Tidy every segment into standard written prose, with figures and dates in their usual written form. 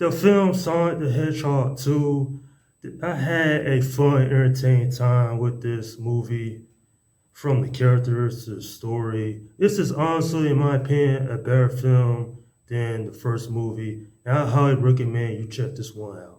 The film Sonic the Hedgehog 2, I had a fun, entertaining time with this movie from the characters to the story. This is honestly, in my opinion, a better film than the first movie, and I highly recommend you check this one out.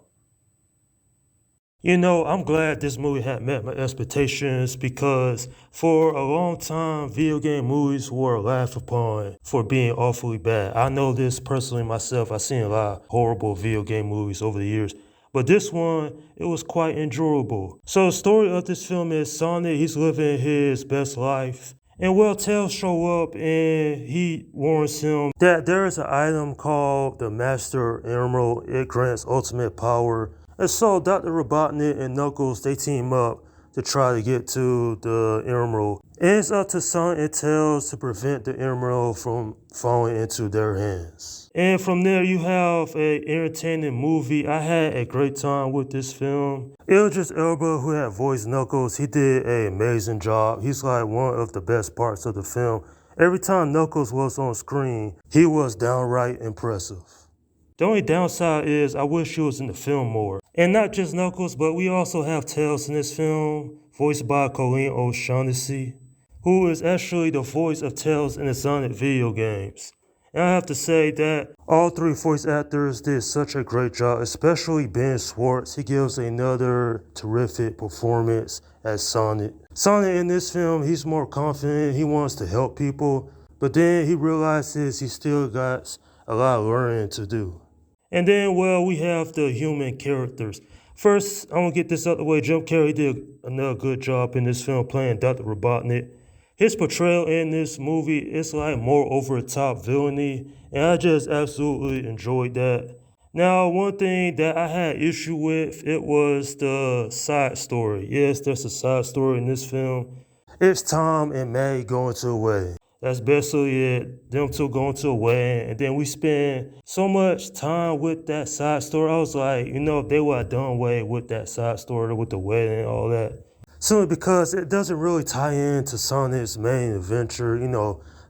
I'm glad this movie had met my expectations because for a long time, video game movies were laughed upon for being awfully bad. I know this personally myself. I've seen a lot of horrible video game movies over the years, but this one, it was quite enjoyable. So the story of this film is Sonic, he's living his best life. And well, Tails show up and he warns him that there is an item called the Master Emerald. It grants ultimate power. And so Dr. Robotnik and Knuckles, they team up to try to get to the Emerald. And it's up to Sonic and Tails to prevent the Emerald from falling into their hands. And from there, you have an entertaining movie. I had a great time with this film. Idris Elba, who had voiced Knuckles, he did an amazing job. He's like one of the best parts of the film. Every time Knuckles was on screen, he was downright impressive. The only downside is I wish he was in the film more. And not just Knuckles, but we also have Tails in this film, voiced by Colleen O'Shaughnessy, who is actually the voice of Tails in the Sonic video games. And I have to say that all three voice actors did such a great job, especially Ben Schwartz. He gives another terrific performance as Sonic. Sonic in this film, he's more confident, he wants to help people, but then he realizes he still got a lot of learning to do. And then, well, we have the human characters. First, I want to get this out of the way. Jim Carrey did another good job in this film playing Dr. Robotnik. His portrayal in this movie is like more over-the-top villainy, and I just absolutely enjoyed that. Now, one thing that I had issue with, it was the side story. Yes, there's a side story in this film. It's Tom and Maggie going to a wedding. That's basically it. Them two going to a wedding. And then we spend so much time with that side story. I was like, if they would have done away with that side story, with the wedding and all that. Simply because it doesn't really tie into Sonic's main adventure.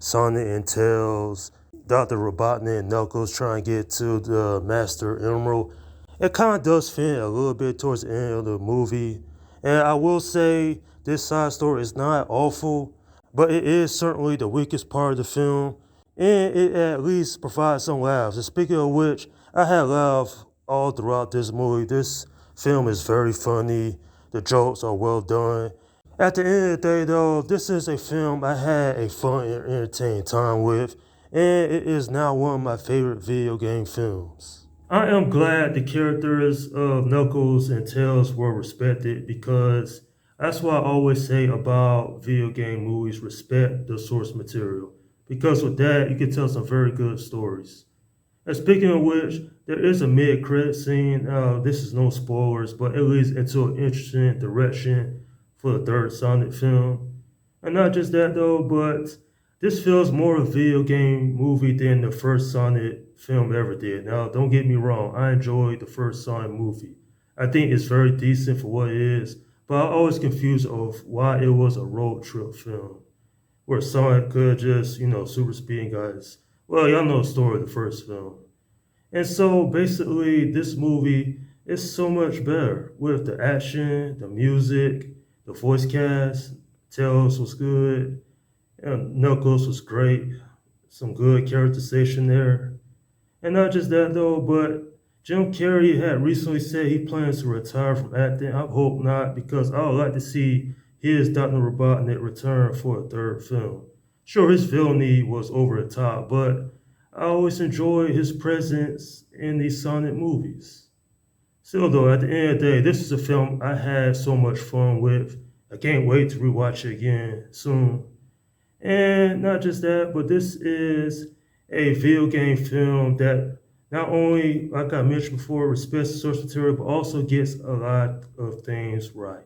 Sonic and Tails, Dr. Robotnik and Knuckles trying to get to the Master Emerald. It kind of does fit a little bit towards the end of the movie. And I will say this side story is not awful, but it is certainly the weakest part of the film, and it at least provides some laughs. And speaking of which, I had laughs all throughout this movie. This film is very funny. The jokes are well done. At the end of the day, though, this is a film I had a fun and entertaining time with, and it is now one of my favorite video game films. I am glad the characters of Knuckles and Tails were respected because that's what I always say about video game movies: respect the source material. Because with that, you can tell some very good stories. And speaking of which, there is a mid-credit scene. This is no spoilers, but it leads into an interesting direction for the third Sonic film. And not just that though, but this feels more a video game movie than the first Sonic film ever did. Now, don't get me wrong, I enjoyed the first Sonic movie. I think it's very decent for what it is, but I always confused of why it was a road trip film where Sonic could just, super speeding guys. Well, y'all know the story of the first film. And so basically, this movie is so much better with the action, the music, the voice cast. Tails was good, and Knuckles was great. Some good characterization there. And not just that though, but Jim Carrey had recently said he plans to retire from acting. I hope not, because I would like to see his Dr. Robotnik return for a third film. Sure, his villainy was over the top, but I always enjoyed his presence in these Sonic movies. Still though, at the end of the day, this is a film I had so much fun with. I can't wait to rewatch it again soon. And not just that, but this is a video game film that not only, like I mentioned before, respects the source material, but also gets a lot of things right.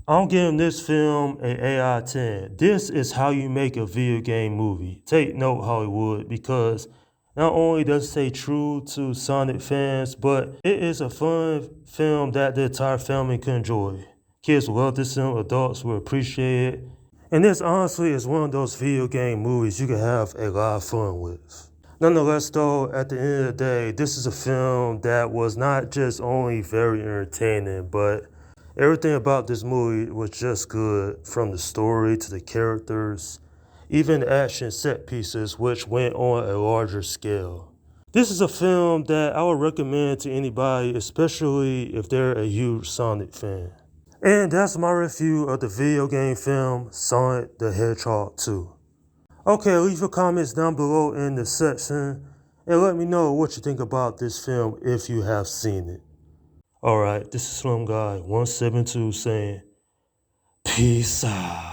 I'm giving this film an 8 out of 10. This is how you make a video game movie. Take note, Hollywood, because not only does it stay true to Sonic fans, but it is a fun film that the entire family can enjoy. Kids will love this film, adults will appreciate it. And this honestly is one of those video game movies you can have a lot of fun with. Nonetheless, though, at the end of the day, this is a film that was not just only very entertaining, but everything about this movie was just good, from the story to the characters, even the action set pieces, which went on a larger scale. This is a film that I would recommend to anybody, especially if they're a huge Sonic fan. And that's my review of the video game film Sonic the Hedgehog 2. Okay, leave your comments down below in the section and let me know what you think about this film if you have seen it. Alright, this is Slum Guy 172 saying, peace out.